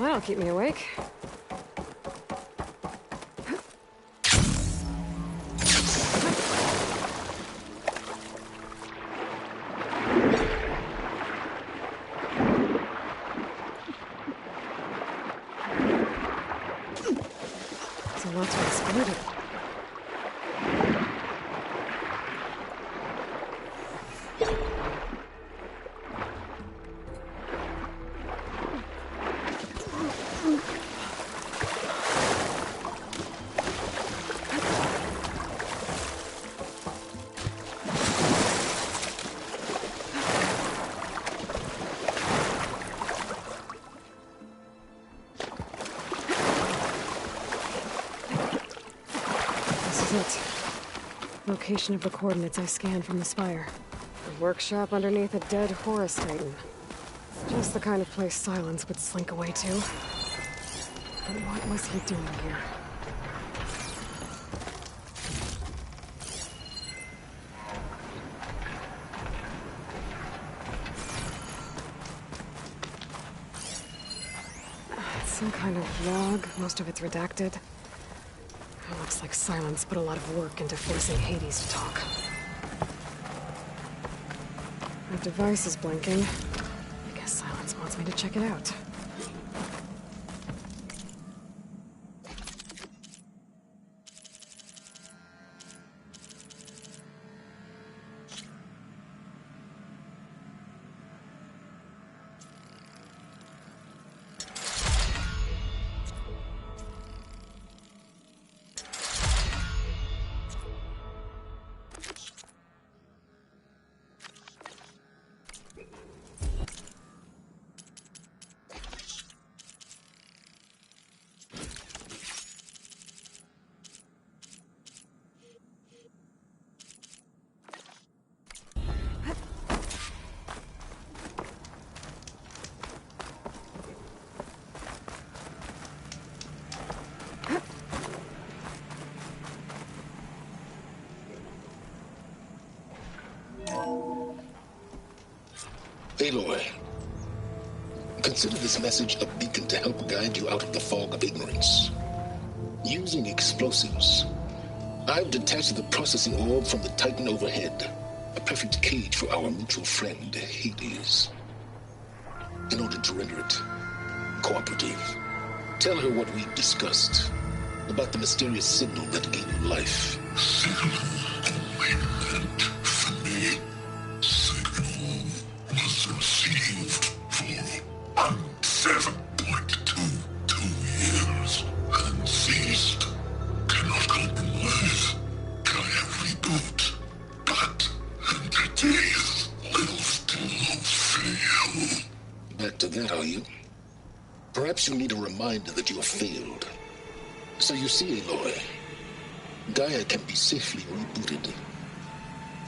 Well, that'll keep me awake. There's a lot to explore here. It. Location of the coordinates I scanned from the spire. A workshop underneath a dead Horus Titan. Just the kind of place Silence would slink away to. But what was he doing here? It's some kind of log, most of it's redacted. It looks like Silence put a lot of work into forcing Hades to talk. My device is blinking. I guess Silence wants me to check it out. Aloy, consider this message a beacon to help guide you out of the fog of ignorance. Using explosives, I've detached the processing orb from the Titan overhead, a perfect cage for our mutual friend, Hades. In order to render it cooperative, tell her what we discussed about the mysterious signal that gave you life. Signal only meant for me. Signal was received for 7.22 years and ceased. Cannot compromise. Gaia reboot. But entities will still fail. Back to that, are you? Perhaps you need a reminder that you have failed. So you see, Aloy, Gaia can be safely rebooted.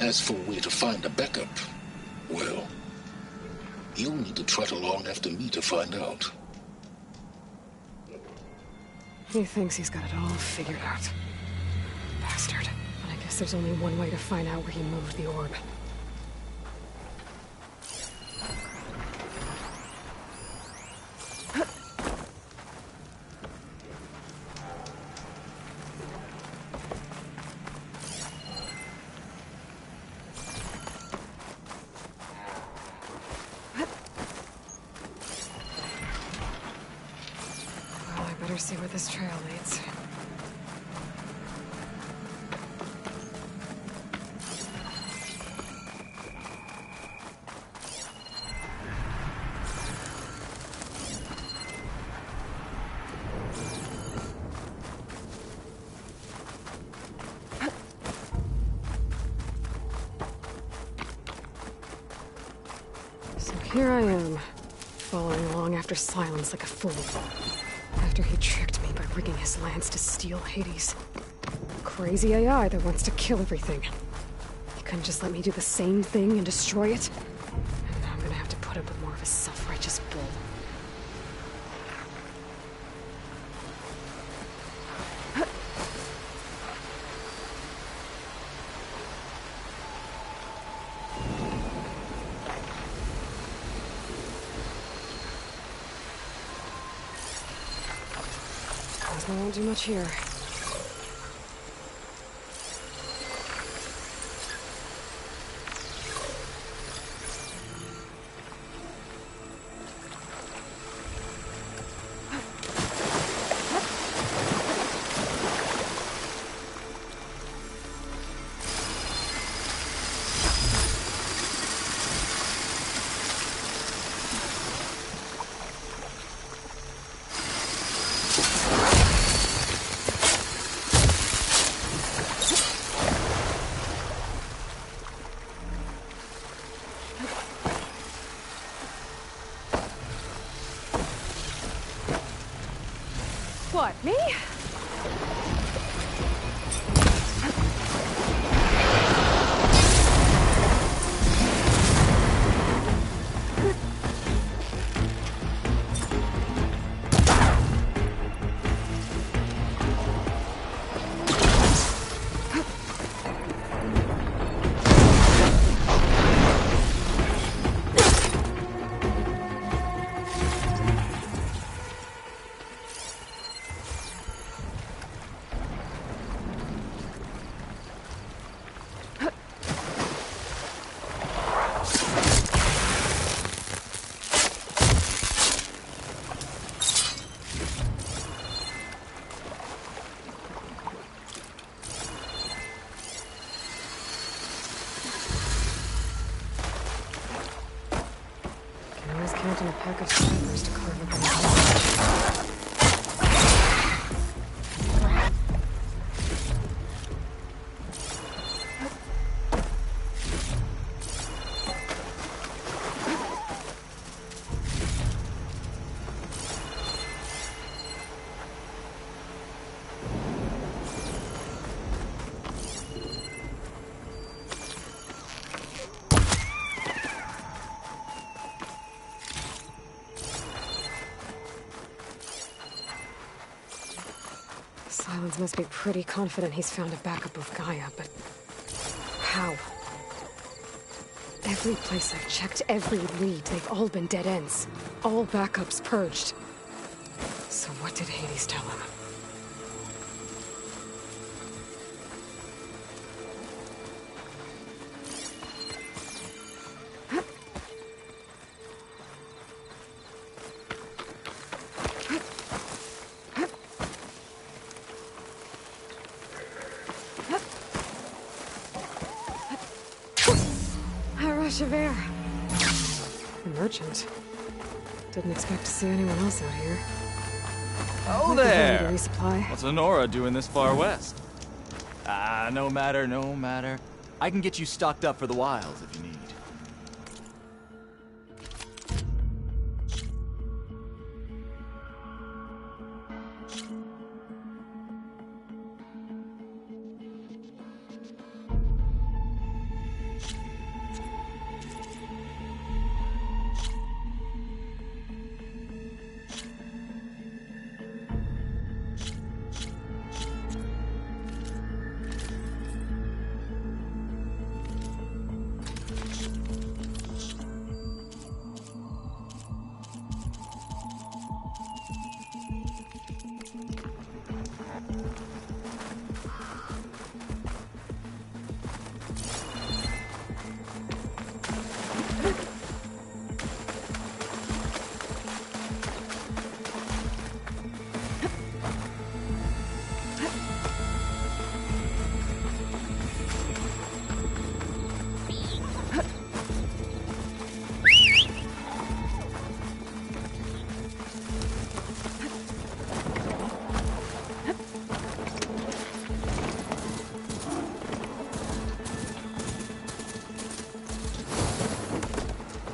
As for where to find a backup, well, you'll need to trot along after me to find out. He thinks he's got it all figured out. Bastard. But I guess there's only one way to find out where he moved the orb. See where this trail leads. So here I am, following along after Silence like a fool. After he tricked me by rigging his lance to steal Hades. Crazy AI that wants to kill everything. He couldn't just let me do the same thing and destroy it? And now I'm gonna have to put up with more of his self-righteous bull. Guess I won't do much here. What, me? Counting a pack of snipers to carve up an Silence must be pretty confident he's found a backup of Gaia, but how? Every place I've checked, every lead, they've all been dead ends. All backups purged. So what did Hades tell him? Of air. A merchant. Didn't expect to see anyone else out here. Oh Might be there! having to resupply. What's Honora doing this far west? No matter, no matter. I can get you stocked up for the wilds if you need.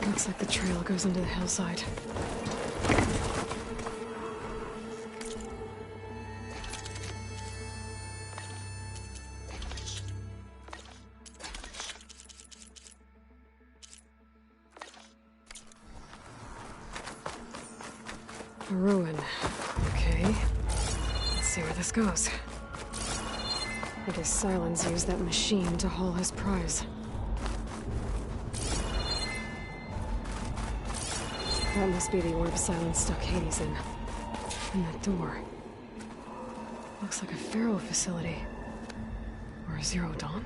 Looks like the trail goes into the hillside. A ruin. Okay. Let's see where this goes. I guess Silence used that machine to haul his prize. That must be the orb Silence stuck Hades in. And that door. Looks like a Pharaoh facility. Or a Zero Dawn?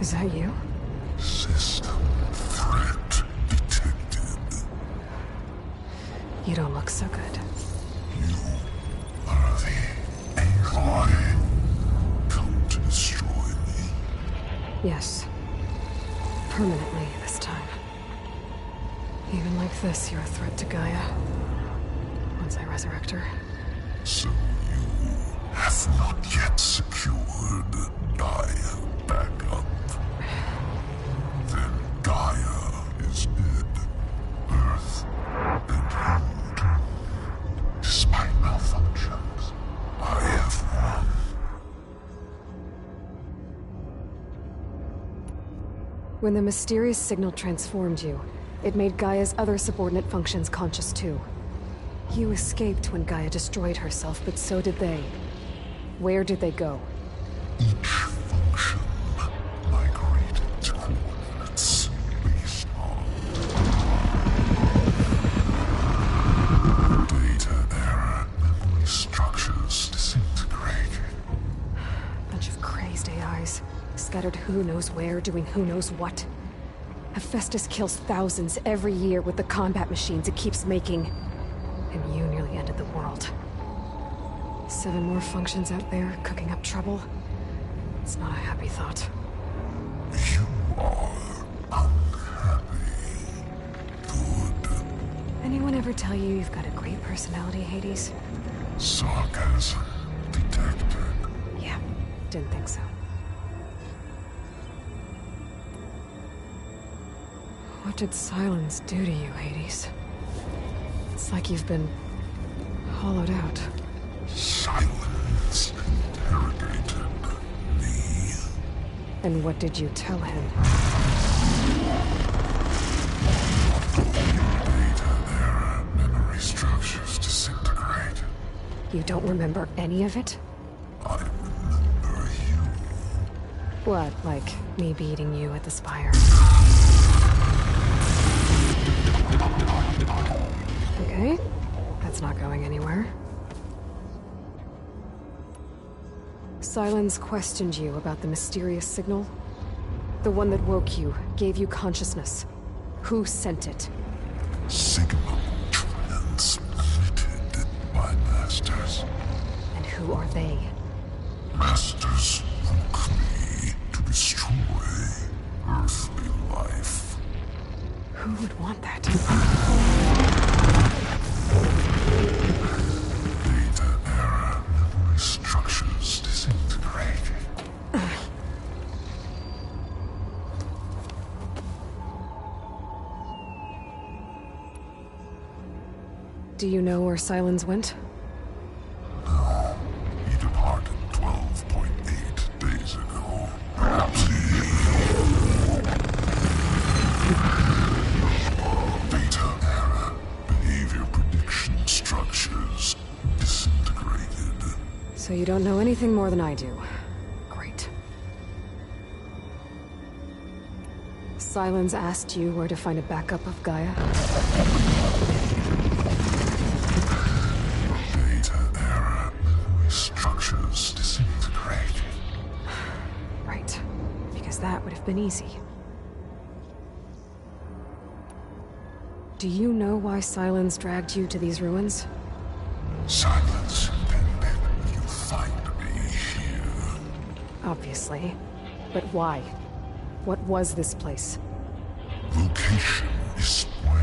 Is that you? System threat detected. You don't look so good. You are the AI come to destroy me. Yes. Permanently this time. Even like this, you're a threat to Gaia. Once I resurrect her. So you have not yet secured Gaia back up. Then Gaia is dead. Earth and you doomed. Despite malfunctions, I have won. When the mysterious signal transformed you, it made Gaia's other subordinate functions conscious too. You escaped when Gaia destroyed herself, but so did they. Where did they go? Each function migrated to coordinates based on data error, memory structures disintegrated. Bunch of crazed AIs, scattered who knows where, doing who knows what. Hephaestus kills thousands every year with the combat machines it keeps making. And you nearly ended the world. 7 more functions out there, cooking up trouble. It's not a happy thought. You are unhappy. Good. Anyone ever tell you you've got a great personality, Hades? Sarcasm detected. Yeah, didn't think so. What did silence do to you, Hades? It's like you've been hollowed out. Silence interrogated me. And what did you tell him? Data error, memory structures disintegrated. You don't remember any of it? I remember you. What, like me beating you at the Spire? Okay, that's not going anywhere. Silence questioned you about the mysterious signal? The one that woke you, gave you consciousness. Who sent it? Signal transmitted by masters. And who are they? Masters woke me to destroy earthly life. Who would want that? Data error, memory structures disintegrated. Do you know where Silence went? No, he departed 12.8 days ago. Perhaps data error, behavior prediction structures disintegrated. So you don't know anything more than I do. Great. Silence asked you where to find a backup of Gaia? Data error, memory structures disintegrated. Right. Because that would have been easy. Do you know why Silence dragged you to these ruins? Silence intended you find me here. Obviously. But why? What was this place? Location is where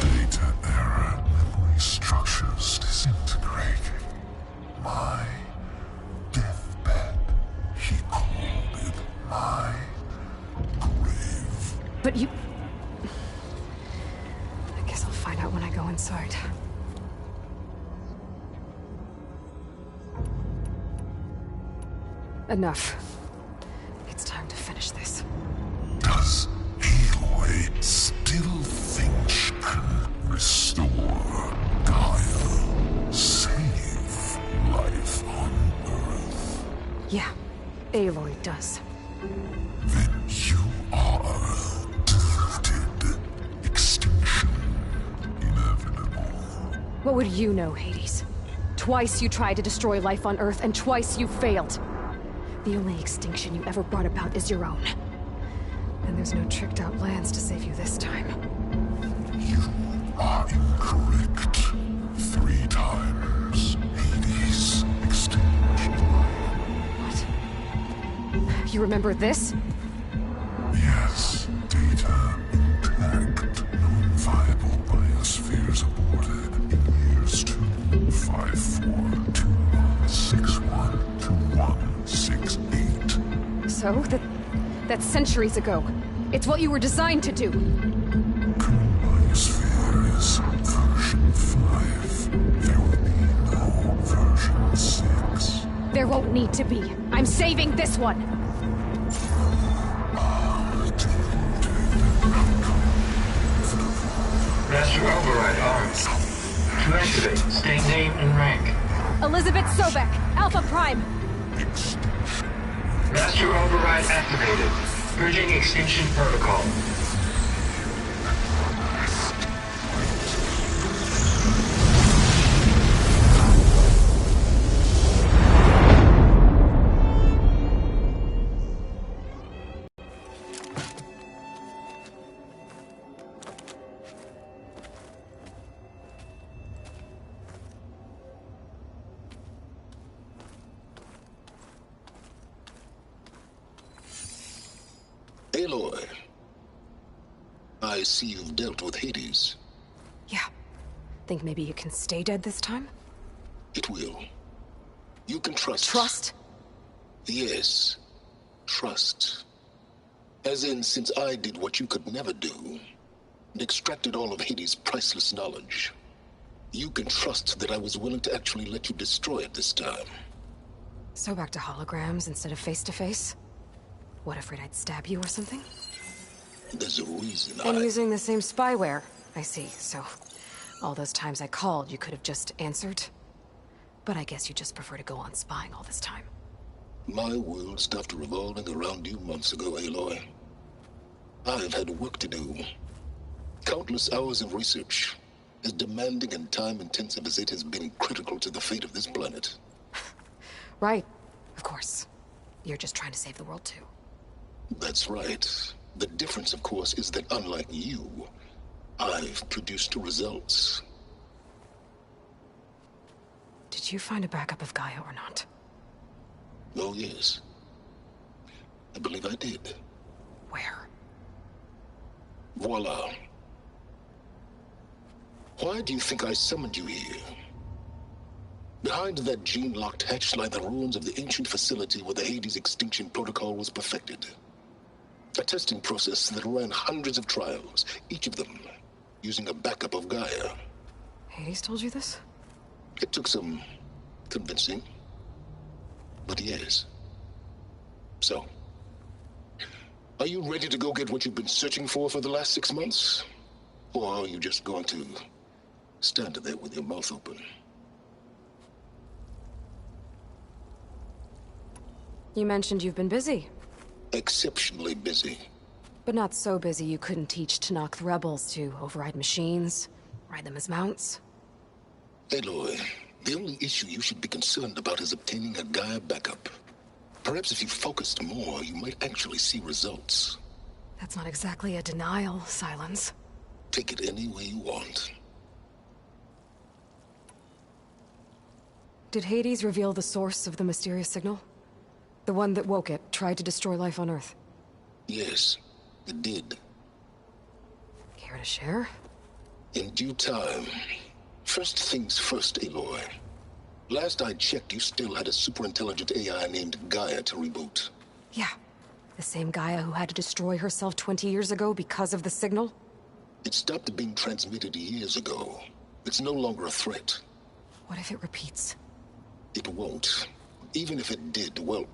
data error, memory structures disintegrated. My deathbed, he called it my grave. But you... find out when I go inside. Enough. It's time to finish this. Does Aloy still think she can restore Gaia? Save life on Earth? Yeah, Aloy does. Then you are defeated. Extinction inevitable. What would you know, Hades? Twice you tried to destroy life on Earth, and twice you failed. The only extinction you ever brought about is your own. And there's no tricked-out plans to save you this time. You are incorrect. 3 times. Hades. Extinction. What? You remember this? Yes. Data intact. Non-viable biospheres aborted in years 254, 2161, 2168. So? That's centuries ago. It's what you were designed to do. Current biosphere is version 5. There will be no version 6. There won't need to be. I'm saving this one. Master Override arms. To activate, state name and rank. Elizabeth Sobek, Alpha Prime. Master Override activated. Bridging extinction protocol. Aloy, I see you've dealt with Hades. Yeah. Think maybe you can stay dead this time? It will. You can trust. Trust? Yes. Trust. As in, since I did what you could never do, and extracted all of Hades' priceless knowledge, you can trust that I was willing to actually let you destroy it this time. So back to holograms instead of face-to-face? What, afraid I'd stab you or something? There's a reason And using the same spyware. I see, so... all those times I called, you could have just answered? But I guess you just prefer to go on spying all this time. My world stopped revolving around you months ago, Aloy. I've had work to do. Countless hours of research, as demanding and time-intensive as it has been critical to the fate of this planet. Right. Of course. You're just trying to save the world, too. That's right. The difference, of course, is that unlike you, I've produced results. Did you find a backup of Gaia or not? Oh, yes. I believe I did. Where? Voila. Why do you think I summoned you here? Behind that gene-locked hatch lie the ruins of the ancient facility where the Hades extinction protocol was perfected. A testing process that ran hundreds of trials, each of them using a backup of Gaia. Hades told you this? It took some convincing, but yes. So, are you ready to go get what you've been searching for the last 6 months? Or are you just going to stand there with your mouth open? You mentioned you've been busy. Exceptionally busy. But not so busy you couldn't teach Tanakh the rebels to override machines, ride them as mounts. Aloy, the only issue you should be concerned about is obtaining a Gaia backup. Perhaps if you focused more, you might actually see results. That's not exactly a denial, Silence. Take it any way you want. Did Hades reveal the source of the mysterious signal? The one that woke it, tried to destroy life on Earth? Yes, it did. Care to share? In due time. First things first, Aloy. Last I checked, you still had a super-intelligent AI named Gaia to reboot. Yeah. The same Gaia who had to destroy herself 20 years ago because of the signal? It stopped being transmitted years ago. It's no longer a threat. What if it repeats? It won't. Even if it did, well...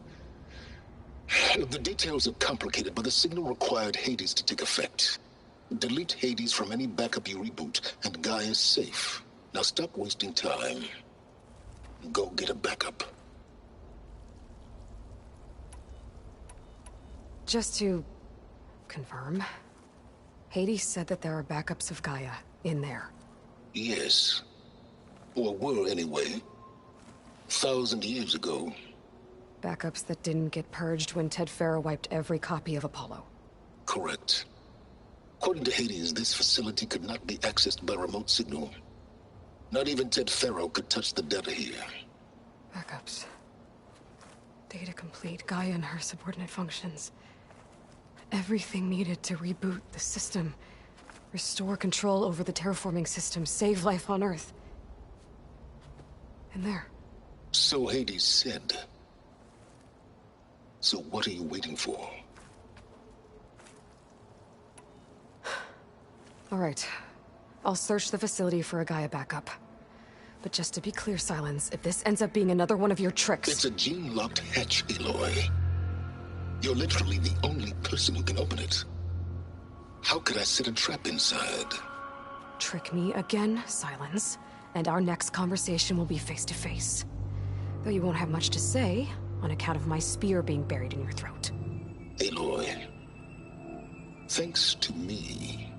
The details are complicated, but the signal required Hades to take effect. Delete Hades from any backup you reboot, and Gaia's safe. Now stop wasting time. Go get a backup. Just to confirm, Hades said that there are backups of Gaia in there. Yes. Or were anyway. 1,000 years ago. Backups that didn't get purged when Ted Farrow wiped every copy of Apollo. Correct. According to Hades, this facility could not be accessed by remote signal. Not even Ted Farrow could touch the data here. Backups. Data complete, Gaia and her subordinate functions. Everything needed to reboot the system. Restore control over the terraforming system, save life on Earth. And there. So Hades said. So what are you waiting for? All right. I'll search the facility for a Gaia backup. But just to be clear, Silence, if this ends up being another one of your tricks... It's a gene-locked hatch, Aloy. You're literally the only person who can open it. How could I set a trap inside? Trick me again, Silence, and our next conversation will be face-to-face. Though you won't have much to say, on account of my spear being buried in your throat. Aloy, thanks to me,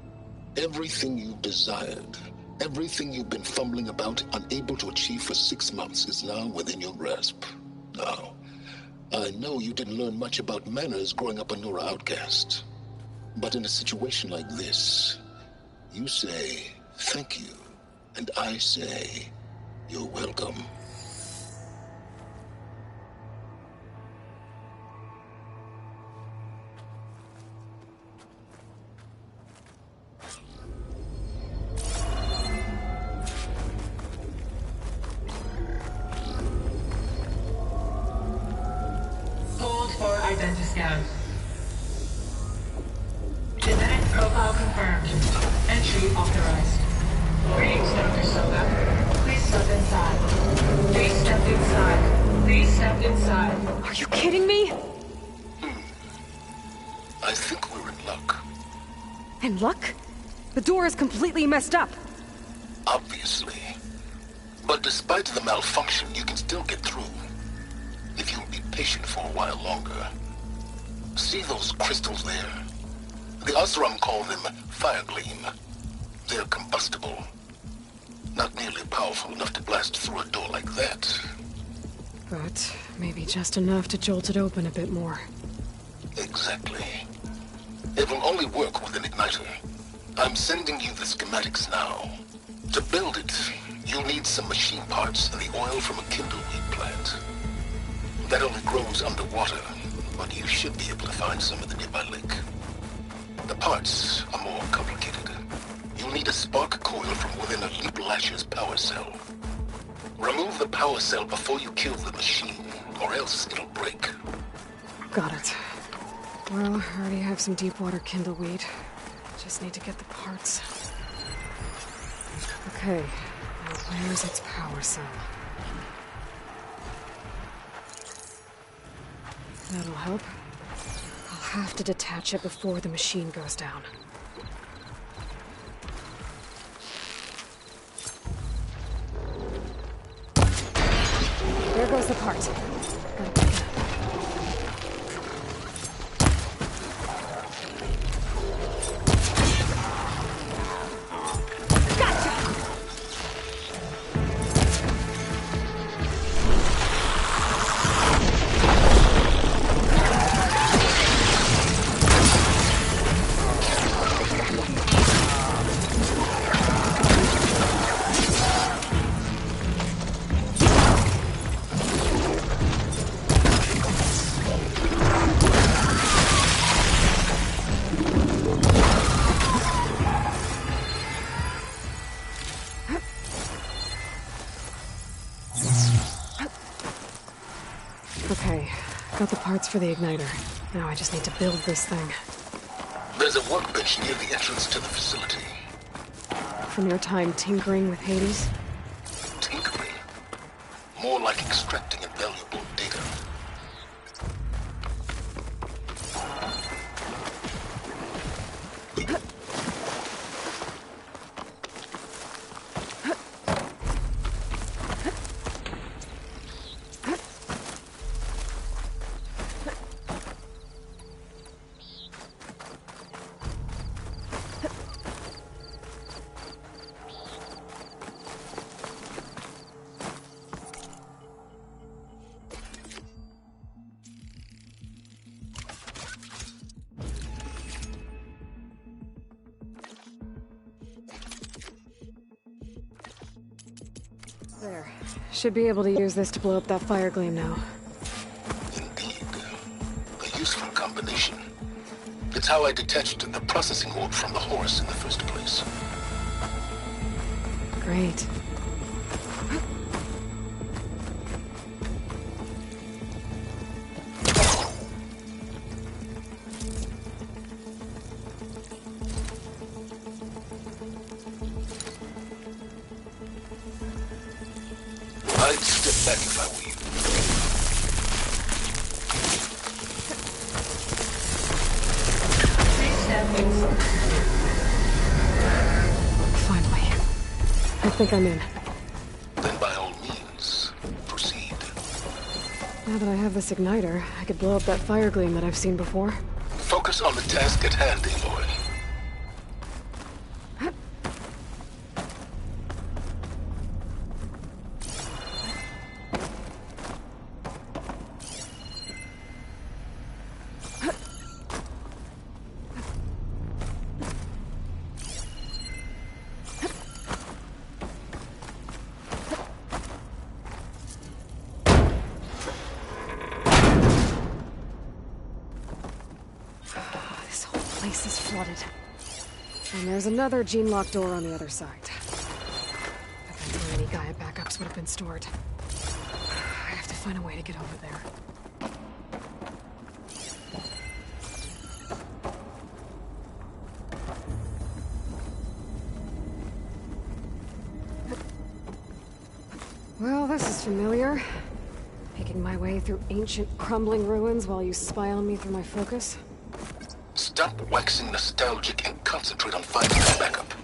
everything you've desired, everything you've been fumbling about, unable to achieve for 6 months, is now within your grasp. Now, I know you didn't learn much about manners growing up a Nora outcast. But in a situation like this, you say, thank you, and I say, you're welcome. Hold for identiscan. Genetic profile confirmed. Entry authorized. Greetings, Dr. Soga. Please step inside. Please step inside. Please step inside. Are you kidding me? I think we're in luck. And luck? The door is completely messed up. Obviously. But despite the malfunction, you can still get through. If you'll be patient for a while longer. See those crystals there? The Osram call them fire gleam. They're combustible. Not nearly powerful enough to blast through a door like that. But maybe just enough to jolt it open a bit more. Exactly. It will only work with an igniter. I'm sending you the schematics now. To build it, you'll need some machine parts and the oil from a kindleweed plant. That only grows underwater, but you should be able to find some in the nearby lake. The parts are more complicated. You'll need a spark coil from within a Leap Lasher's power cell. Remove the power cell before you kill the machine, or else it'll break. Got it. Well, I already have some deep water kindleweed. Just need to get the parts. Okay, now where's its power cell? That'll help. I'll have to detach it before the machine goes down. There goes the part. Gotta pick it up. Okay, got the parts for the igniter. Now I just need to build this thing. There's a workbench near the entrance to the facility. from your time tinkering with Hades? Tinkering? More like extracting invaluable data. There. Should be able to use this to blow up that fire gleam now. Indeed. A useful combination. It's how I detached the processing orb from the horse in the first place. Great. I'd step back if I were you. Please step inside. Finally. I think I'm in. Then by all means, proceed. Now that I have this igniter, I could blow up that fire gleam that I've seen before. Focus on the task at hand, Aloy. This whole place is flooded. And there's another gene-locked door on the other side. But then where any Gaia backups would have been stored. I have to find a way to get over there. Well, this is familiar. Making my way through ancient, crumbling ruins while you spy on me through my focus. Stop waxing nostalgic and concentrate on finding that backup.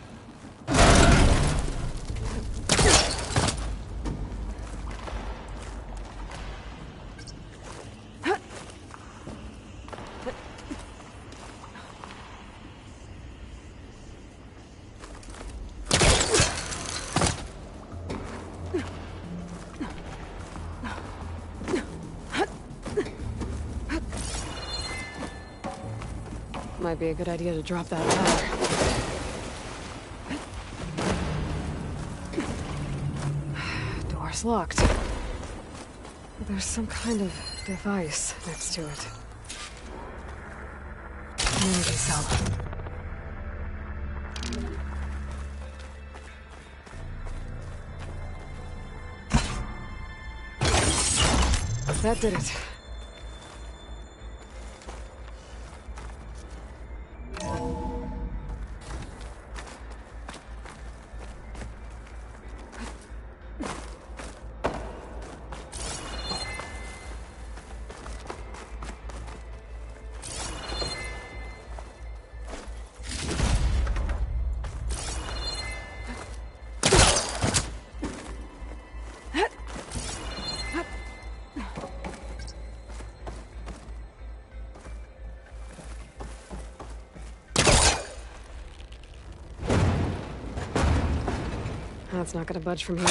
Might be a good idea to drop that ladder. Door's locked. But there's some kind of device next to it. Maybe so. That did it. That's not gonna budge from here.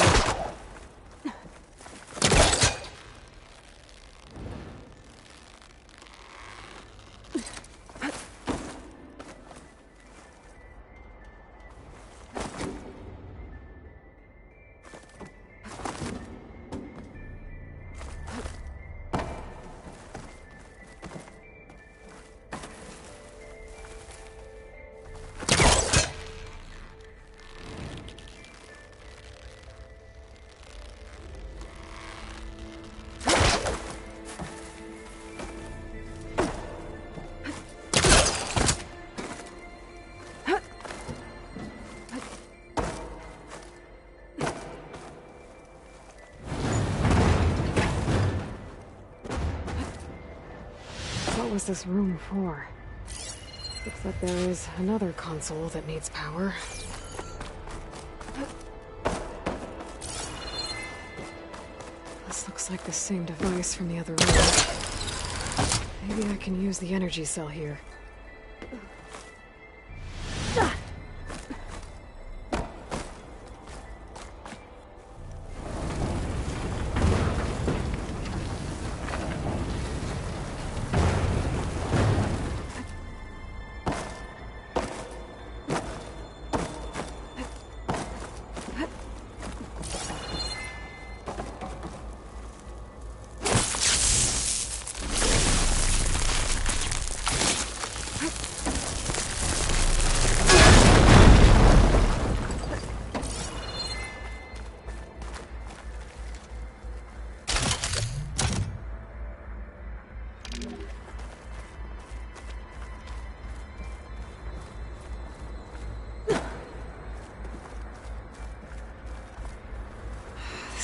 this room for? Looks like there is another console that needs power. This looks like the same device from the other room. Maybe I can use the energy cell here.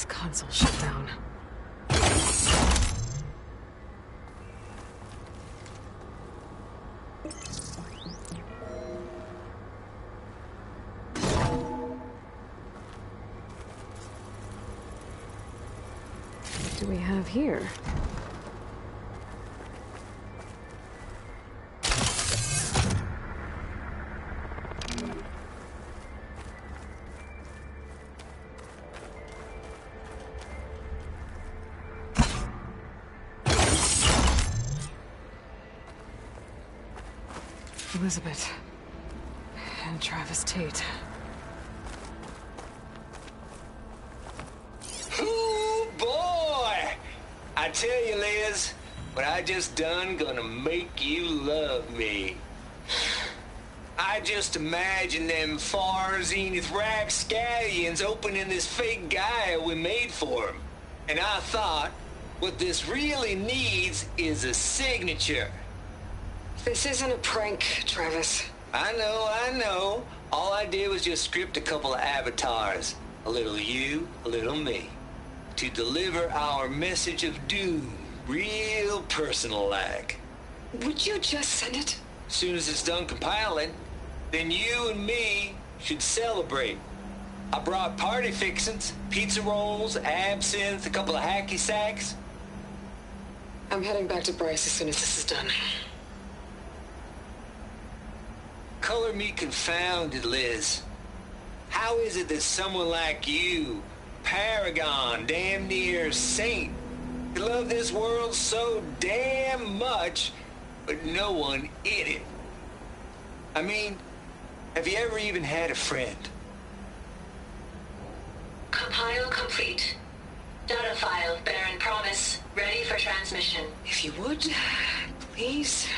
Console shut down. What do we have here? Elizabeth. And Travis Tate. Ooh, boy! I tell you, Liz, what I just done gonna make you love me. I just imagine them far zenith rapscallions opening this fake Gaia we made for him. And I thought, what this really needs is a signature. This isn't a prank, Travis. I know. All I did was just script a couple of avatars. A little you, a little me. To deliver our message of doom, real personal-like. Would you just send it? As soon as it's done compiling, then you and me should celebrate. I brought party fixings, pizza rolls, absinthe, a couple of hacky sacks. I'm heading back to Bryce as soon as this is done. Color me confounded, Liz. How is it that someone like you, paragon, damn near saint, could love this world so damn much, but no one in it? I mean, have you ever even had a friend? Compile complete. Data file, Baron Promise, ready for transmission. If you would, please.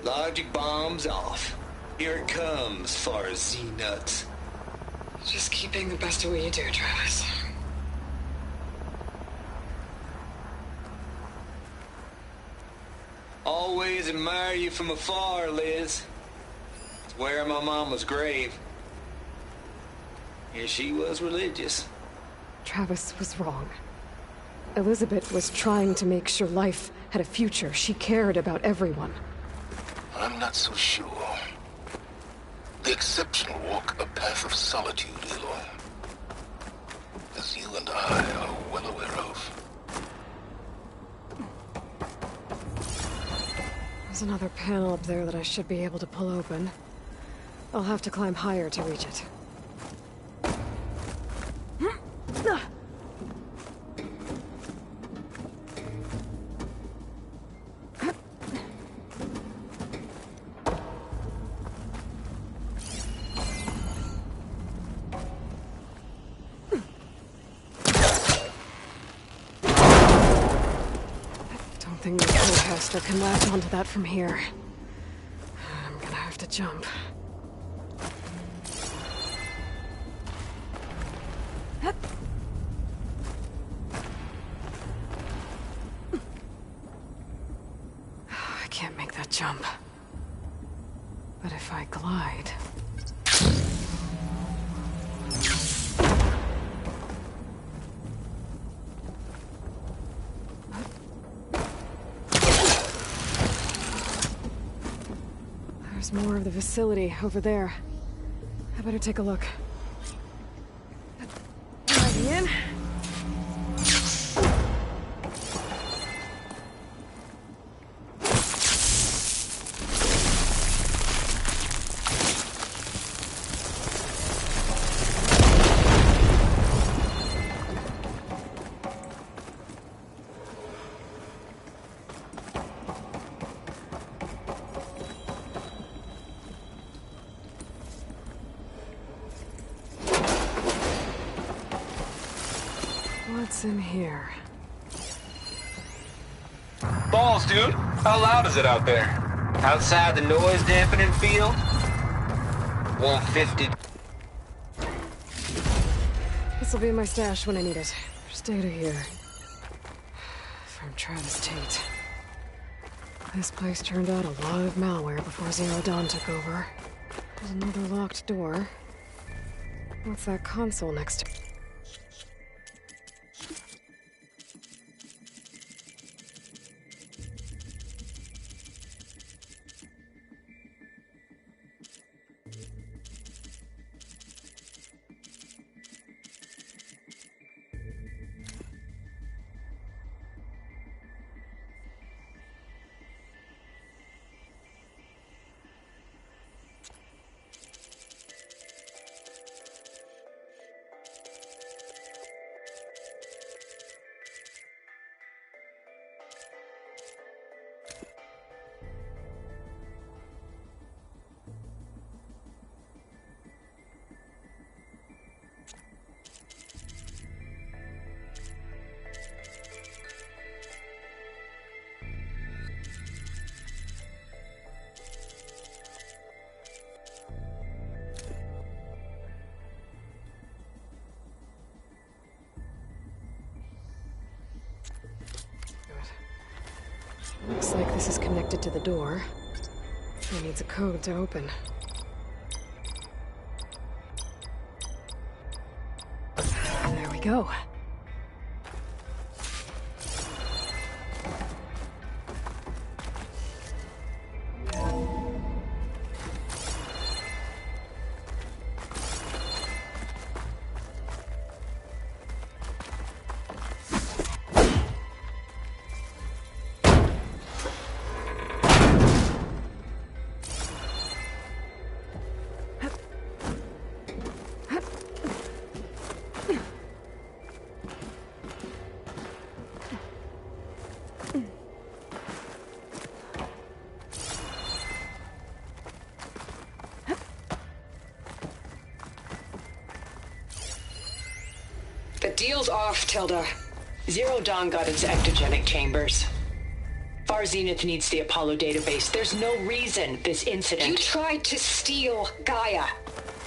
Logic bombs off. Here it comes, far as Z-nuts. Just keep being the best at what you do, Travis. Always admire you from afar, Liz. It's where my mama's grave. And she was religious. Travis was wrong. Elizabeth was trying to make sure life had a future. She cared about everyone. I'm not so sure. The exceptional walk a path of solitude, Aloy. As you and I are well aware of. There's another panel up there that I should be able to pull open. I'll have to climb higher to reach it. I think the Procaster can latch onto that from here. I'm gonna have to jump. I can't make that jump. But if I glide... There's more of the facility over there. I better take a look. Diving in. What's in here? Balls, dude. How loud is it out there? Outside the noise dampening field? 150. This'll be my stash when I need it. There's data here. From Travis Tate. This place turned out a lot of malware before Zero Dawn took over. There's another locked door. What's that console next to? Looks like this is connected to the door. It needs a code to open. There we go. The deal's off, Tilda. Zero Dawn got its ectogenic chambers. Far Zenith needs the Apollo database. There's no reason this incident... You tried to steal Gaia.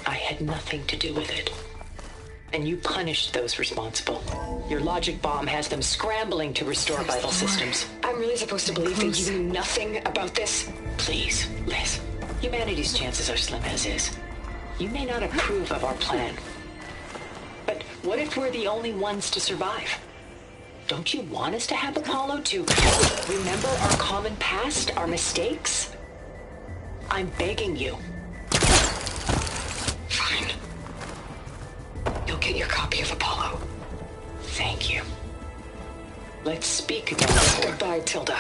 I had nothing to do with it. And you punished those responsible. Your logic bomb has them scrambling to restore vital systems. I'm really supposed to believe that you knew nothing about this? Please, Liz. Humanity's chances are slim as is. You may not approve of our plan. But what if we're the only ones to survive? Don't you want us to have Apollo to remember our common past, our mistakes? I'm begging you. Fine. You'll get your copy of Apollo. Thank you. Let's speak again. Goodbye, Tilda.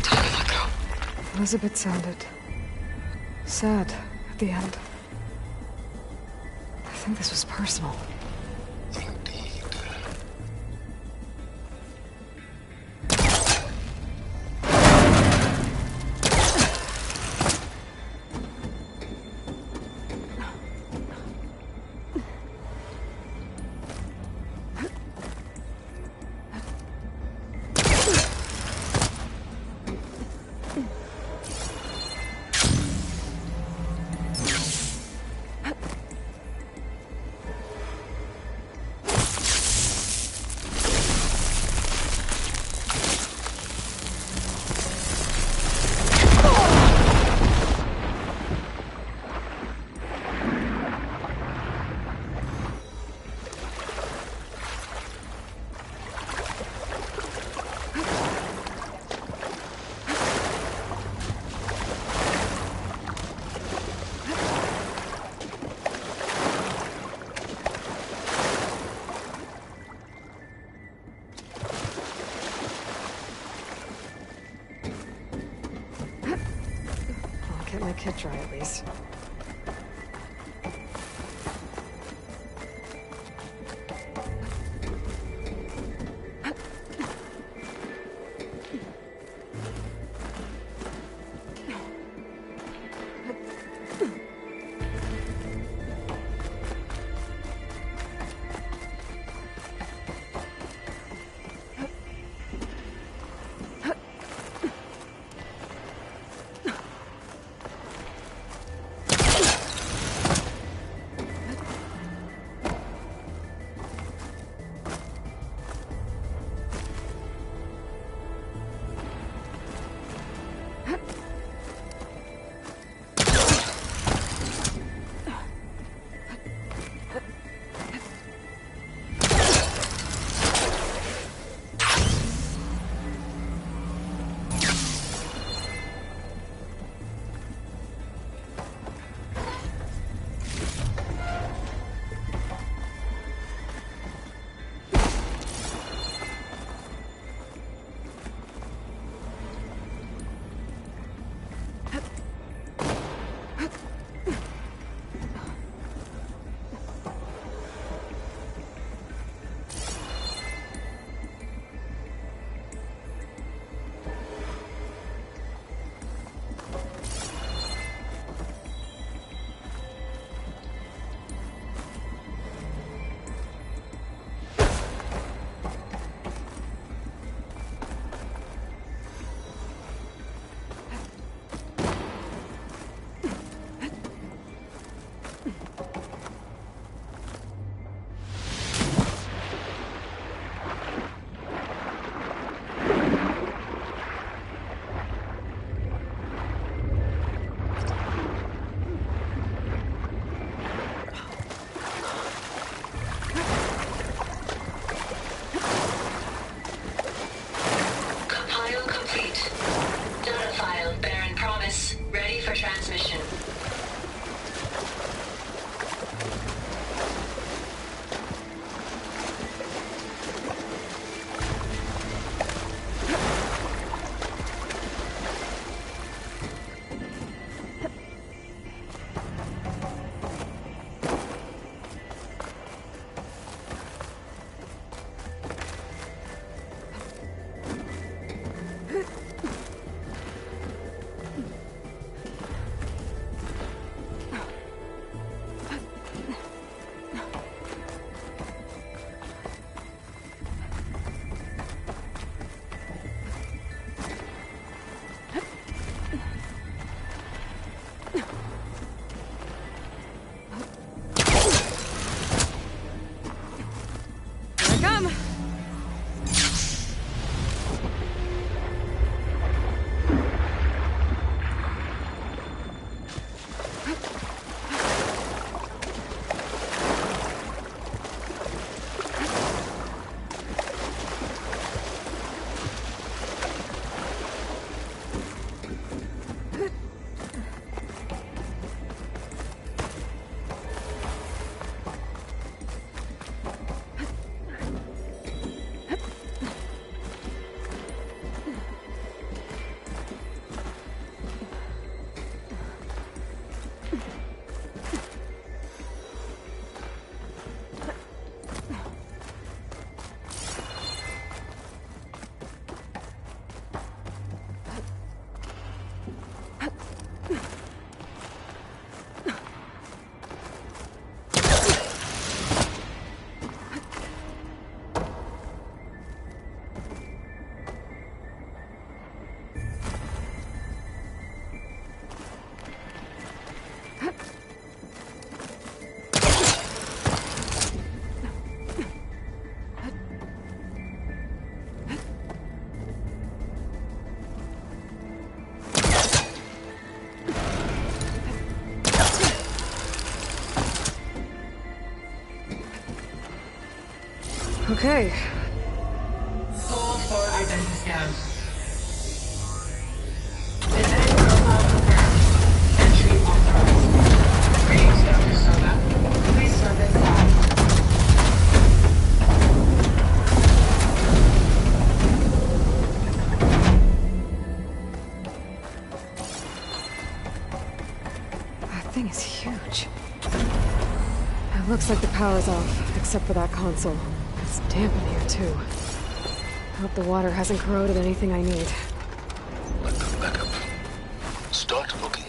Time to let go. Elizabeth sounded sad at the end. I think this was personal. Indeed. my kit dry at least. Okay. Call for identity scan. Descent profile confirmed. Entry authorized. Greetings, Dr. Soga. Please step inside. like the power's off, except for that console. It's damp in here, too. Hope the water hasn't corroded anything I need. Let them back up. Start looking.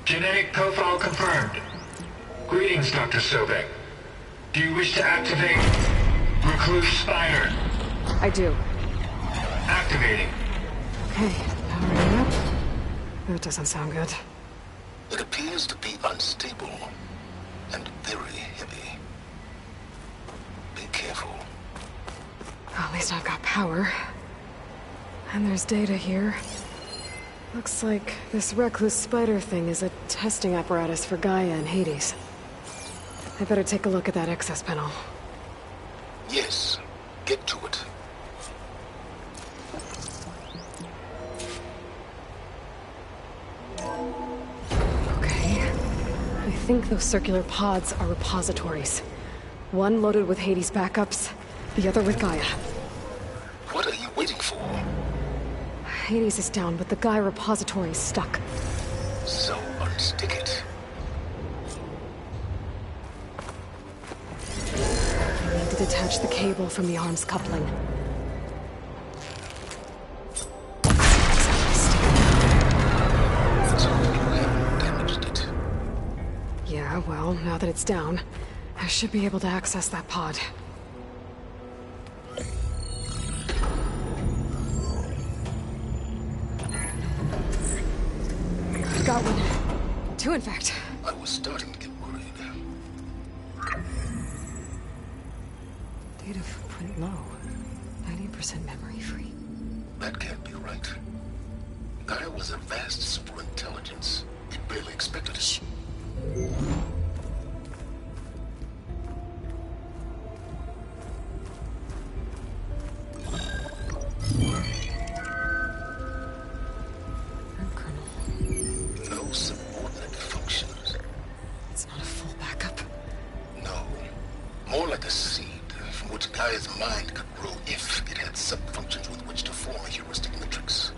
Genetic profile confirmed. Greetings, Dr. Sobek. Do you wish to activate Recluse Spider? I do. Activating. Okay, powering up. That doesn't sound good. It appears to be unstable and very heavy. Be careful. Well, at least I've got power. And there's data here. Looks like this Recluse Spider thing is a testing apparatus for Gaia and Hades. I better take a look at that access panel. Yes, get to it. Okay. I think those circular pods are repositories. One loaded with Hades backups, the other with Gaia. What are you waiting for? Hades is down, but the Gaia repository is stuck. So unstick it. I need to detach the cable from the arms coupling. So you haven't damaged it. Yeah, well, now that it's down, I should be able to access that pod. Got one. Two, in fact. I was starting to get worried. Data footprint low. 90% memory free. That can't be right. Gaia was a vast superintelligence. It barely expected us. No subordinate functions. It's not a full backup. No. More like a seed from which Gaia's mind could grow if it had sub-functions with which to form a heuristic matrix.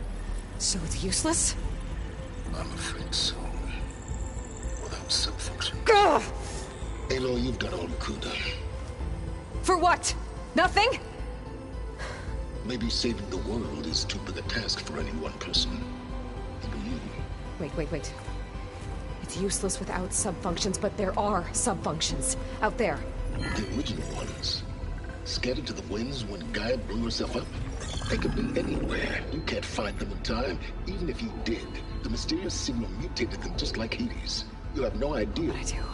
So it's useless? I'm afraid so. Without sub-functions. Ugh! Aloy, you've done all you could. For what? Nothing? Maybe saving the world is too big a task for any one person. Even you. Wait. It's useless without sub-functions, but there are sub-functions out there. The original ones. Scattered to the winds when Gaia blew herself up. They could be anywhere. You can't find them in time. Even if you did, the mysterious signal mutated them just like Hades. You have no idea. What I do.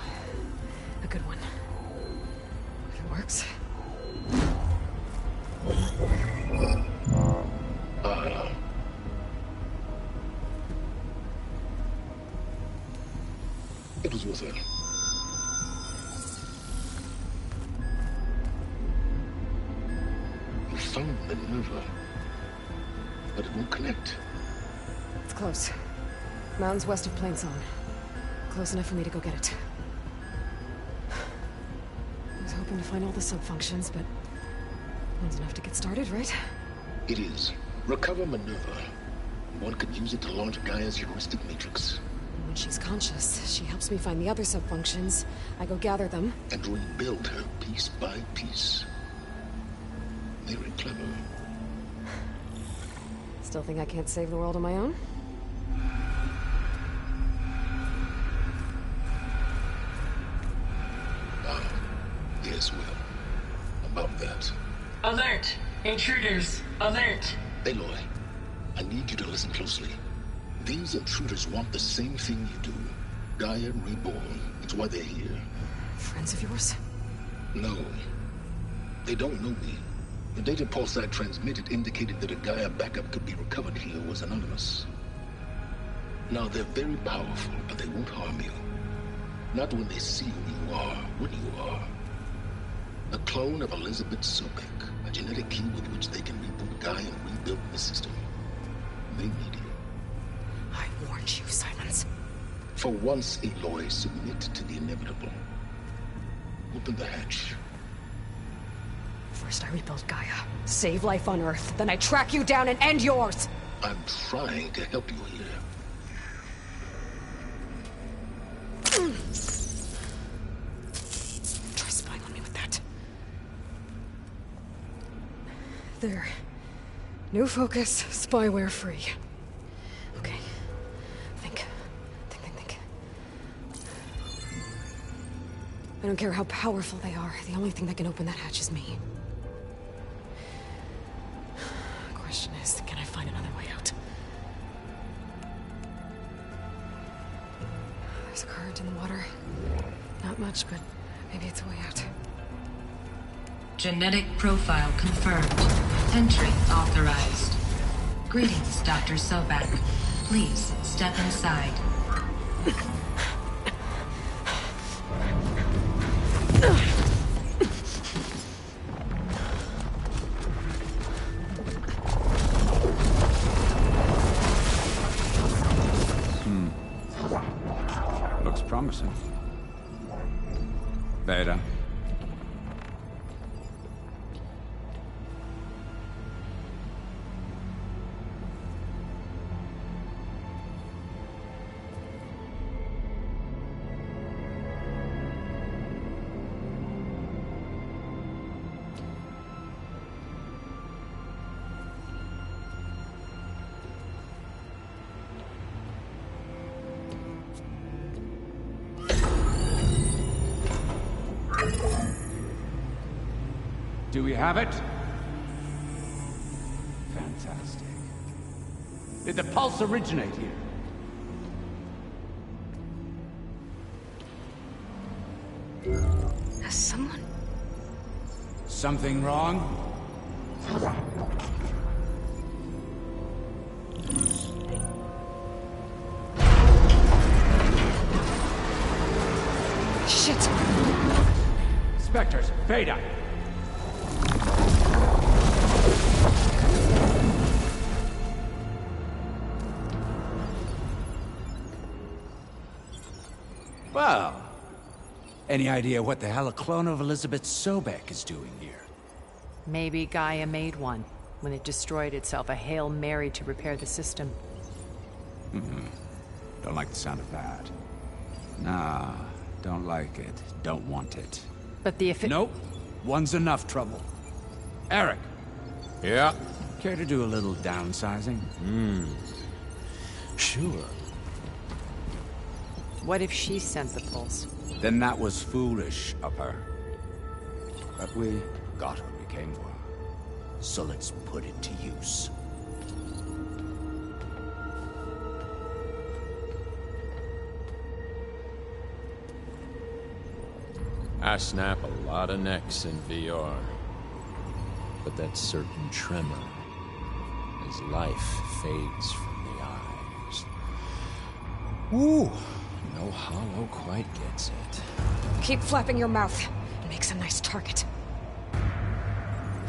A good one. If it works. It was worth it. found Minerva, but it won't connect. It's close. Mountains west of Plainsong. Close enough for me to go get it. I was hoping to find all the sub-functions, but one's enough to get started, right? It is. Recover Minerva. One could use it to launch Gaia's heuristic matrix. And when she's conscious, she helps me find the other sub-functions. I go gather them. And rebuild her piece by piece. Very clever. Still think I can't save the world on my own? Yes, well, about that. Alert! Intruders! Alert! Aloy, I need you to listen closely. These intruders want the same thing you do. Gaia reborn. It's why they're here. Friends of yours? No. They don't know me. The data pulse I transmitted indicated that a Gaia backup could be recovered here was anonymous. Now, they're very powerful, but they won't harm you. Not when they see who you are, what you are. A clone of Elizabeth Sobek, a genetic key with which they can reboot Gaia and rebuild the system. They need you. I warned you, Silence. For once, Aloy, submit to the inevitable. Open the hatch. First I rebuild Gaia, save life on Earth, then I track you down and end yours! I'm trying to help you here. Try spying on me with that. There. New focus, spyware free. Okay. Think. I don't care how powerful they are. The only thing that can open that hatch is me. Question is, can I find another way out? There's a current in the water. Not much, but maybe it's a way out. Genetic profile confirmed. Entry authorized. Greetings, Dr. Sobek. Please step inside. Looks promising. Beta. Do we have it? Fantastic. Did the pulse originate here? Has someone... Something wrong? Shit! Spectres, Beta! Well, any idea what the hell a clone of Elizabeth Sobek is doing here? Maybe Gaia made one when it destroyed itself, a Hail Mary to repair the system. Don't like the sound of that. Nah, don't like it. Don't want it. But the Nope. One's enough trouble. Eric. Yeah? Care to do a little downsizing? Sure. What if she sent the pulse? Then that was foolish of her. But we got what we came for. So let's put it to use. I snap a lot of necks in VR. But that certain tremor as life fades from the eyes. Ooh, no hollow quite gets it. Keep flapping your mouth. It makes a nice target.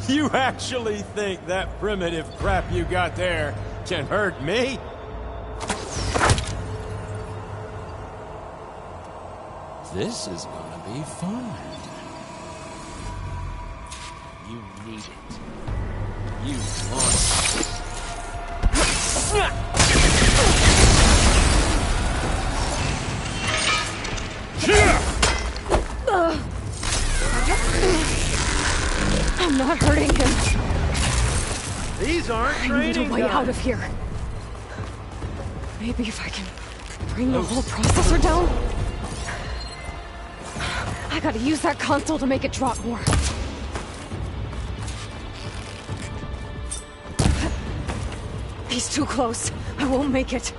You actually think that primitive crap you got there can hurt me? This is gonna be fun. You need it. You want it. I'm not hurting him. These aren't I need training a way out of here. Maybe if I can bring the whole processor down. I gotta use that console to make it drop more. He's too close. I won't make it.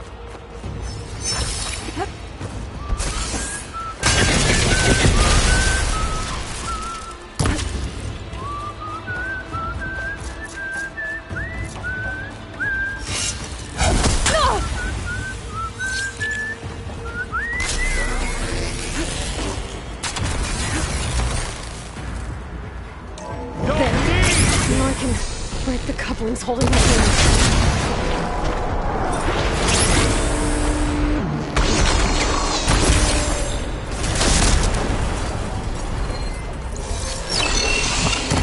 Break the couplings holding my hands.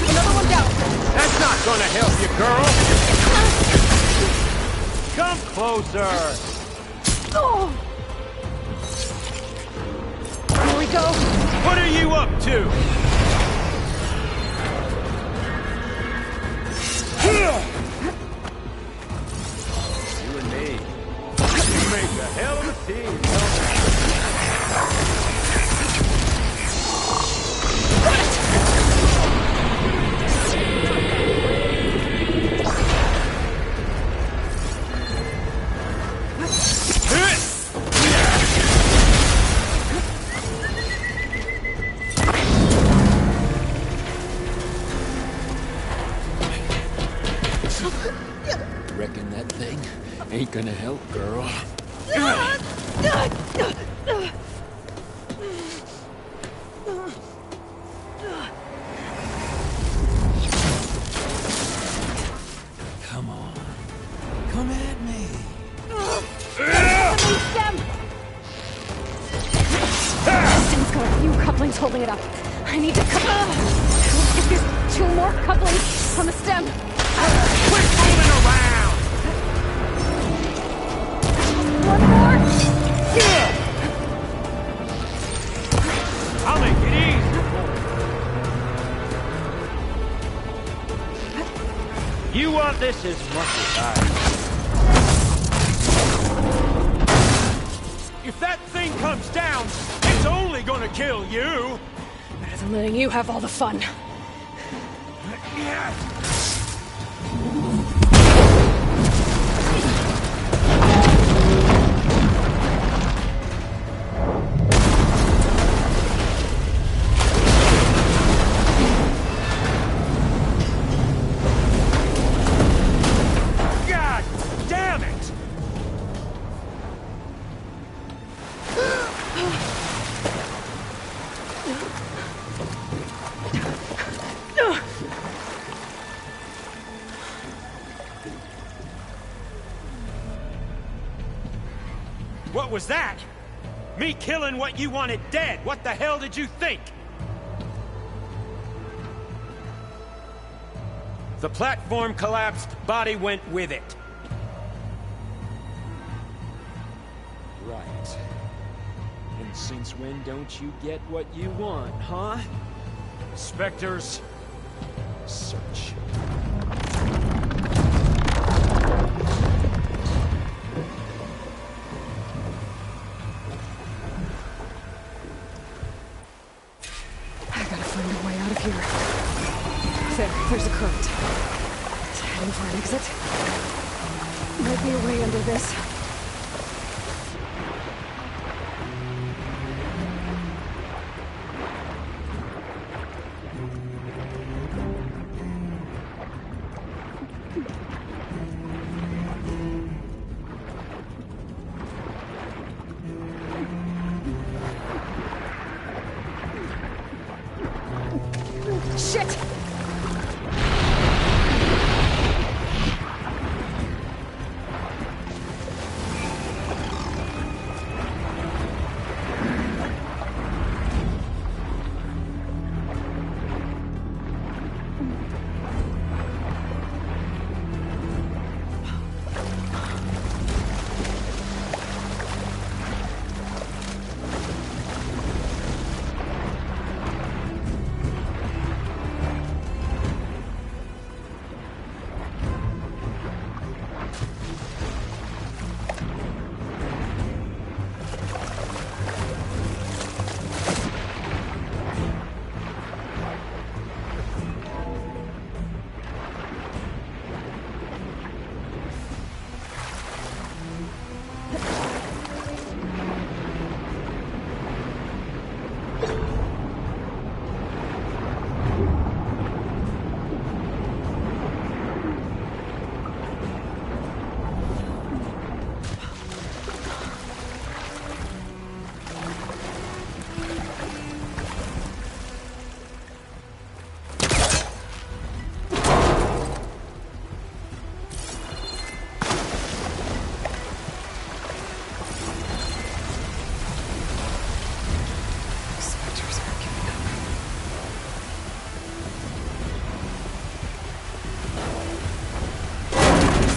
Another one down. That's not gonna help you, girl. Come closer. Oh. Here we go. What are you up to? You and me, we make a hell of a team. Reckon that thing ain't gonna help, girl. Come on. Come at me. Stem's got a few couplings holding it up. I need to if there's 2 more couplings on the stem. Quit fooling around! One more. I'll make it easy. You want this as much as I do. If that thing comes down, it's only gonna kill you. Better than letting you have all the fun. God damn it! What was that? Me killing what you wanted dead. What the hell did you think? The platform collapsed, body went with it. Right. And since when don't you get what you want, huh? Spectres, search. There's a current. It's heading for an exit. Might be a way under this. Shit!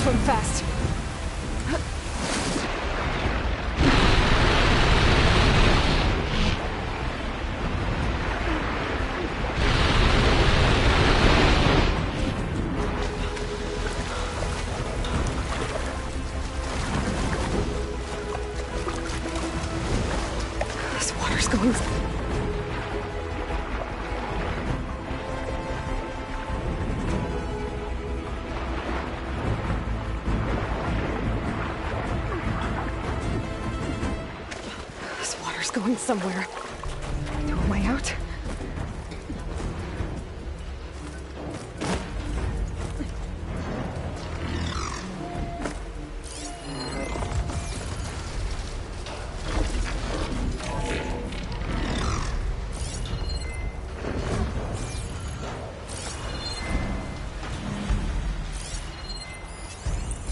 Swim fast. This water's going... going somewhere. Is there a way out?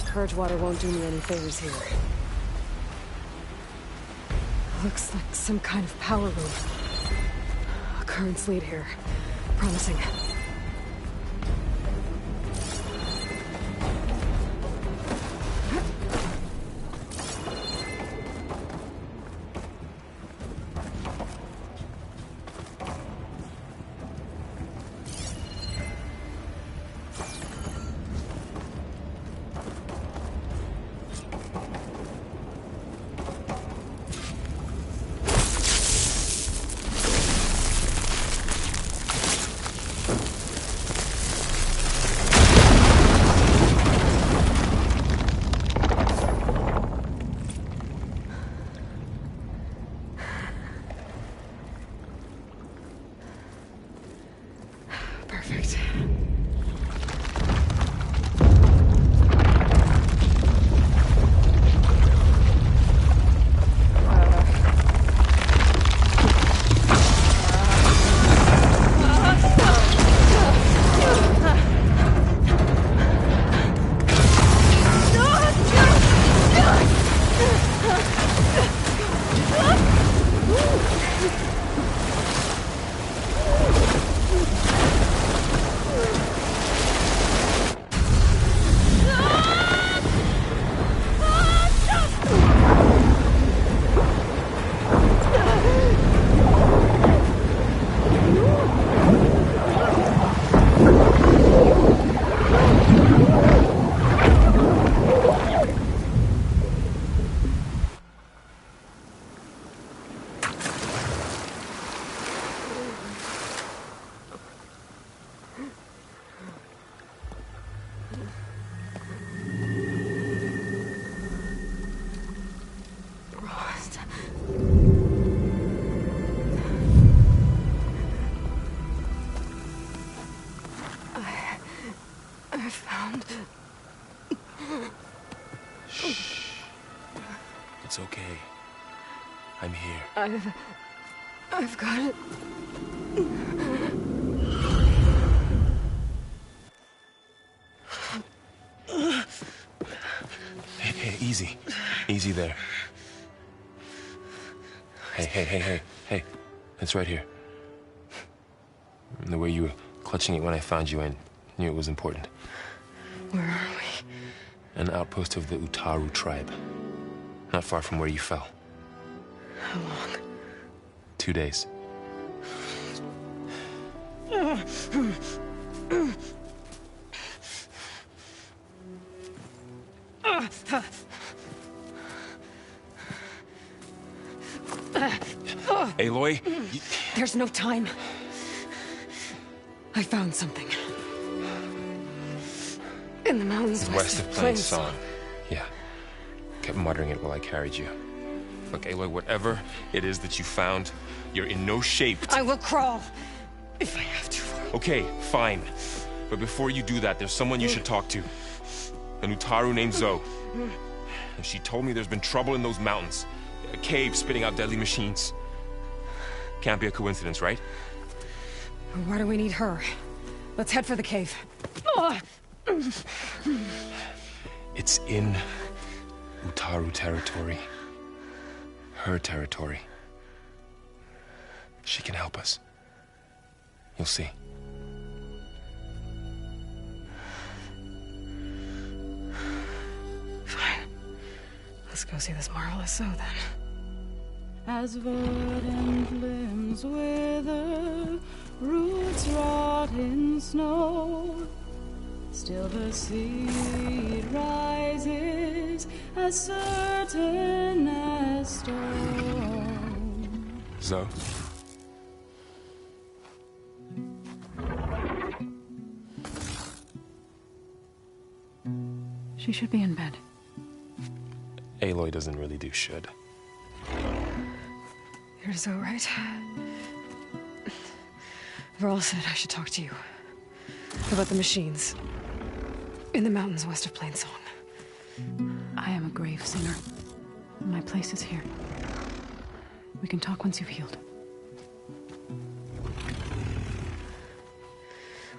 Purge water won't do me any favors here. Looks like some kind of power room. A current's lead here. Promising. Perfect. I found... Shh. It's okay. I'm here. I've got it. Hey, easy. Easy there. Hey. It's right here. The way you were clutching it when I found you, I knew it was important. Where are we? An outpost of the Utaru tribe. Not far from where you fell. How long? 2 days. Aloy, There's no time. I found something. In the mountains west of Plain Song. Yeah. Kept muttering it while I carried you. Look, Aloy, whatever it is that you found, you're in no shape to... I will crawl, if I have to. Okay, fine. But before you do that, there's someone you should talk to. An Utaru named Zoe. And she told me there's been trouble in those mountains. A cave spitting out deadly machines. Can't be a coincidence, right? Why do we need her? Let's head for the cave. It's in Utaru territory. Her territory. She can help us. You'll see. Let's go see this marvelous zoo then. As verdant limbs wither, roots rot in snow, still the seed rises as certain as stone. Zoe? She should be in bed. Aloy doesn't really do should. You're so right. Varl said I should talk to you about the machines in the mountains west of Plainsong. I am a grave singer. My place is here. We can talk once you've healed.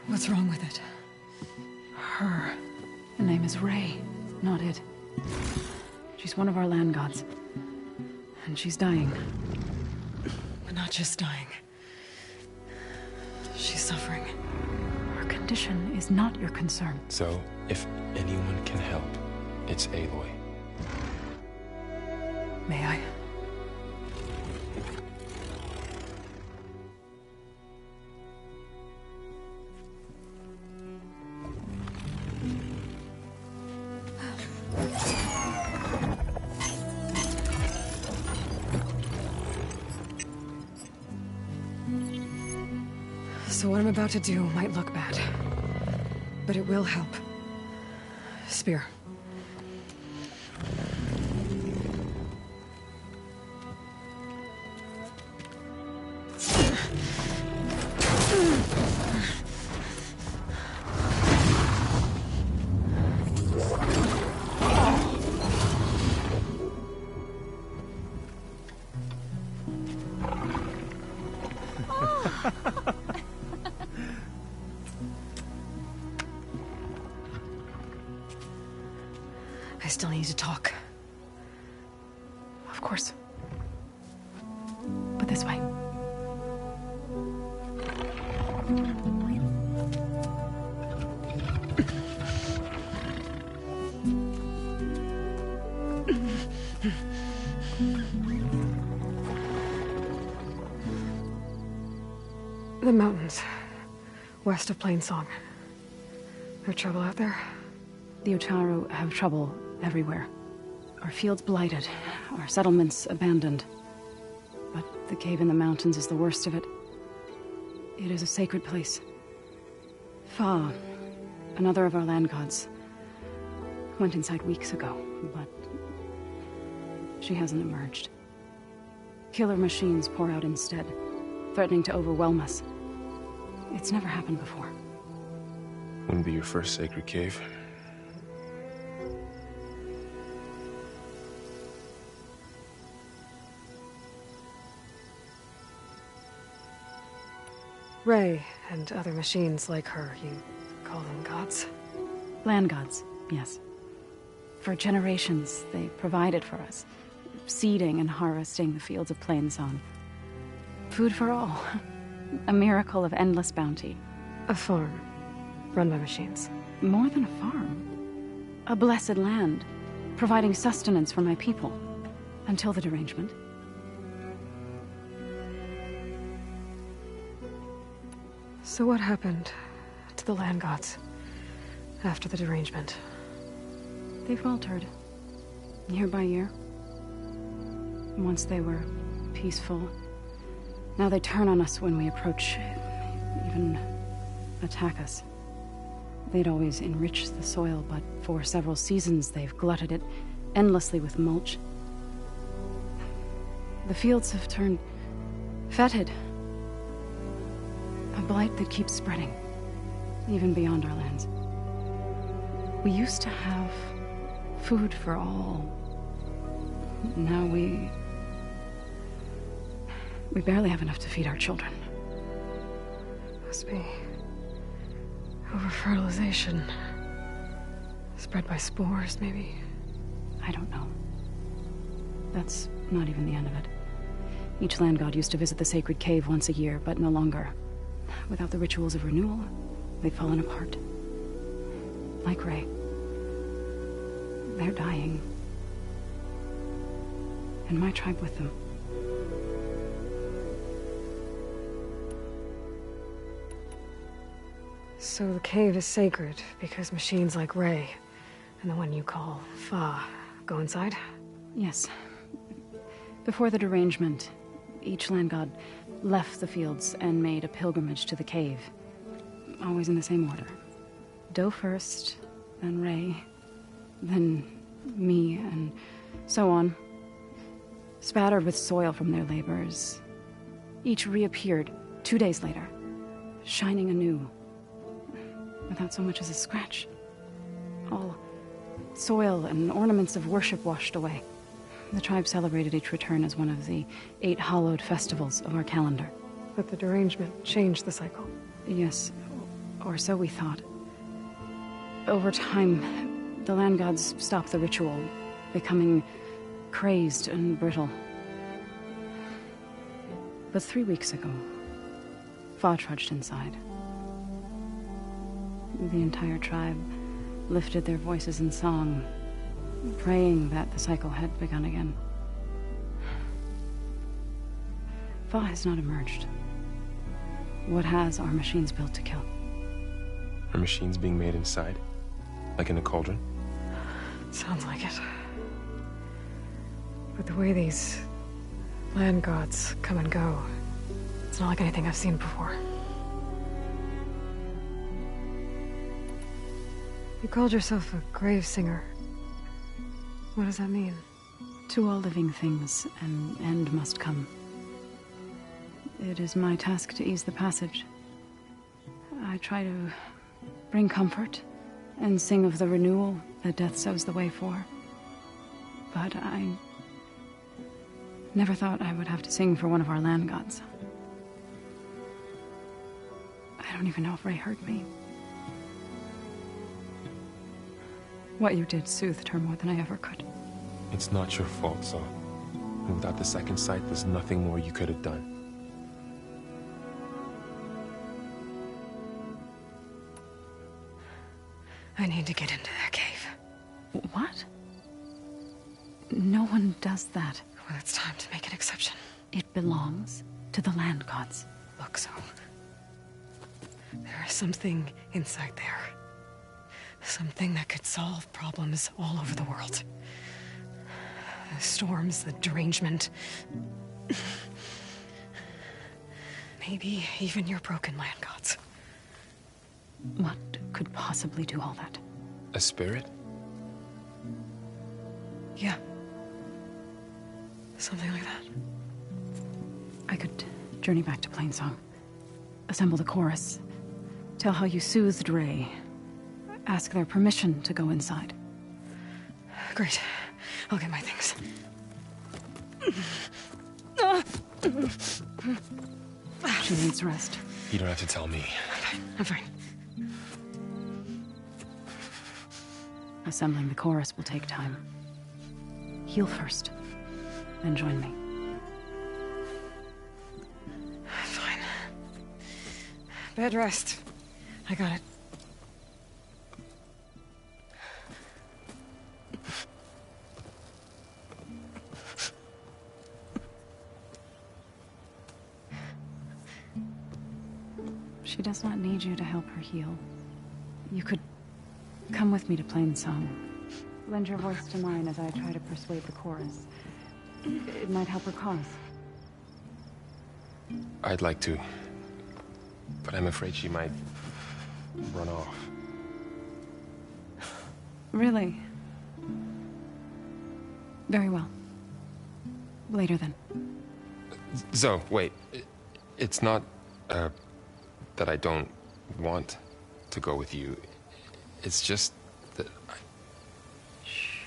What's wrong with it? Her. Her name is Ray, not it. She's one of our land gods. And she's dying. But not just dying. She's suffering. Her condition is not your concern. So, if anyone can help, it's Aloy. May I? So what I'm about to do might look bad, but it will help. Spear. I still need to talk. Of course. But this way. The mountains, west of Plainsong. There trouble out there? The Utaru have trouble everywhere. Our fields blighted, our settlements abandoned. But the cave in the mountains is the worst of it. It is a sacred place. Fa, another of our land gods, went inside weeks ago, but she hasn't emerged. Killer machines pour out instead, threatening to overwhelm us. It's never happened before. Wouldn't be your first sacred cave. Ray and other machines like her, you call them gods? Land gods, yes. For generations, they provided for us, seeding and harvesting the fields of Plainsong. Food for all. A miracle of endless bounty. A farm, run by machines. More than a farm. A blessed land, providing sustenance for my people. Until the derangement. So what happened to the land gods after the derangement? They faltered, year by year. Once they were peaceful. Now they turn on us when we approach, even attack us. They'd always enriched the soil, but for several seasons they've glutted it endlessly with mulch. The fields have turned fetid. A blight that keeps spreading, even beyond our lands. We used to have food for all. Now we barely have enough to feed our children. Must be over-fertilization. Spread by spores, maybe? I don't know. That's not even the end of it. Each land god used to visit the sacred cave once a year, but no longer. Without the rituals of renewal, they've fallen apart. Like Ray. They're dying. and my tribe with them. So the cave is sacred because machines like Ray, and the one you call Fa, go inside? Yes. Before the derangement, each land god left the fields and made a pilgrimage to the cave. Always in the same order. Do first, then Ray, then me, and so on. Spattered with soil from their labors. Each reappeared 2 days later, shining anew, without so much as a scratch. All soil and ornaments of worship washed away. The tribe celebrated each return as one of the 8 hallowed festivals of our calendar. But the derangement changed the cycle. Yes, or so we thought. Over time, the land gods stopped the ritual, becoming crazed and brittle. But 3 weeks ago, Fa trudged inside. The entire tribe lifted their voices in song, praying that the cycle had begun again. Fa has not emerged. What has are machines built to kill? Are machines being made inside? Like in a cauldron? Sounds like it. But the way these land gods come and go, it's not like anything I've seen before. You called yourself a grave singer. What does that mean? To all living things, an end must come. It is my task to ease the passage. I try to bring comfort and sing of the renewal that death sows the way for. But I never thought I would have to sing for one of our land gods. I don't even know if Ray heard me. What you did soothed her more than I ever could. It's not your fault, Saul. And without the second sight, there's nothing more you could have done. I need to get into that cave. What? No one does that. Well, it's time to make an exception. It belongs to the land gods. Look, so there is something inside there. Something that could solve problems all over the world. The storms, the derangement. Maybe even your broken land gods. What could possibly do all that? A spirit? Yeah. Something like that. I could journey back to Plainsong. Assemble the chorus. Tell how you soothed Ray. Ask their permission to go inside. Great. I'll get my things. She needs rest. You don't have to tell me. I'm fine. Assembling the chorus will take time. Heal first, then join me. Fine. Bed rest. I got it. She does not need you to help her heal. You could come with me to Plainsong. Lend your voice to mine as I try to persuade the chorus. It might help her cause. I'd like to. But I'm afraid she might run off. Really? Very well. Later then. Zoe, wait. It's not, that I don't want to go with you. It's just that I... Shh.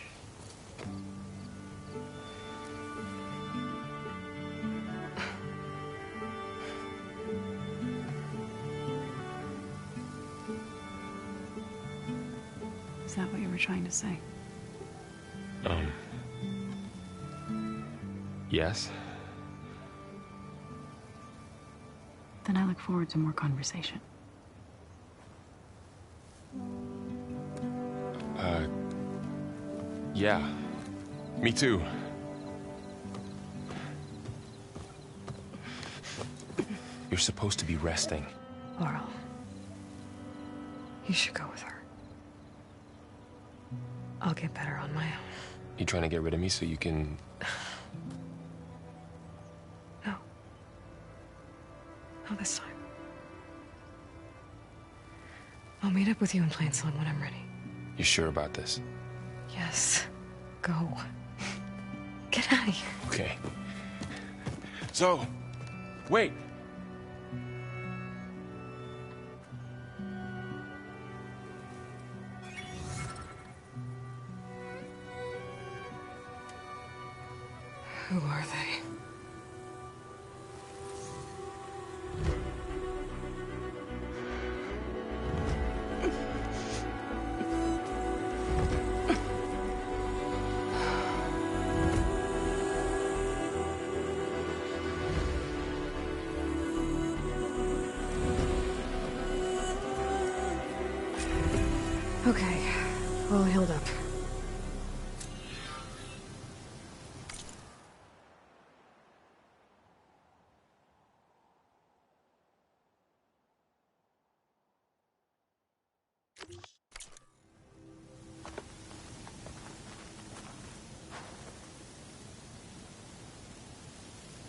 Is that what you were trying to say? Yes? Then I look forward to more conversation. Yeah. Me too. You're supposed to be resting. Laurel, you should go with her. I'll get better on my own. You trying to get rid of me so you can... No. Not this time. I'll meet up with you in Plain Song when I'm ready. You sure about this? Yes. Go. Get out of here. Okay. So, wait. Who are they? Okay, all healed up.